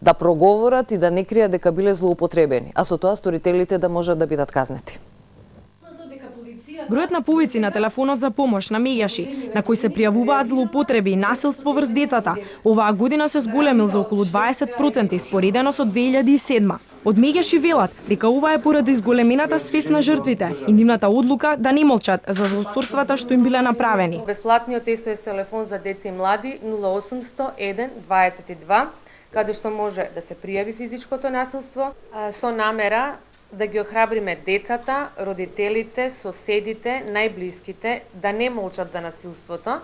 да проговорат и да не кријат дека биле злоупотребени, а со тоа сторителите да можат да бидат казнети. Бројот на повици на телефонот за помош на Меѓаши, на кој се пријавуваат злоупотреби и насилство врз децата, оваа година се зголемил за околу 20% споредено со 2007. Од Меѓаши велат дека ова е поради зголемената свест на жртвите и нивната одлука да не молчат за злосторствата што им биле направени. Бесплатниот SOS телефон за деца и млади 0800 1 22, каде што може да се пријави физичкото насилство со намера да ги охрабриме децата, родителите, соседите, најблиските да не молчат за насилството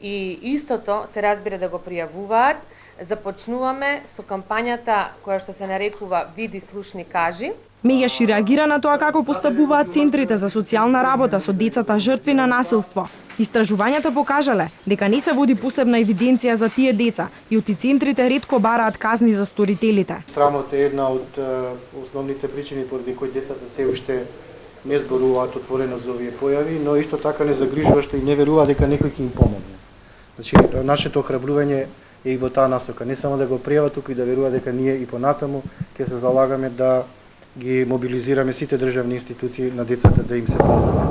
и истото се разбира да го пријавуваат. Започнуваме со кампањата која што се нарекува Види, слушни, кажи. Меѓаши реагира на тоа како постапуваат центрите за социјална работа со децата жртви на насилство. Истражувањата покажале дека не се води посебна евиденција за тие деца и оти центрите ретко бараат казни за сторителите. Срамот е една од основните причини поради кои децата се уште не зборуваат отворено за овие појави, но исто така не загрижуваште и не веруваат дека некој ќе им помогне. Значи, нашето охрабрување е и во таа насока, не само да го пријават, туку и да веруваат дека ние и понатаму ќе се залагаме да ги мобилизираме сите државни институции на децата да им се помогне.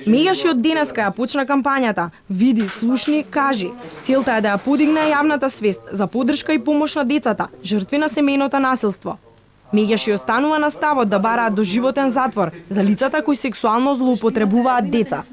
Меѓаши од денеска ја почна кампањата Види, слушни, кажи. Целта е да ја подигне јавната свест за поддршка и помош на децата, жртви на семејното насилство. Меѓаши останува на ставот да бараат доживотен затвор за лицата кои сексуално злоупотребуваат деца.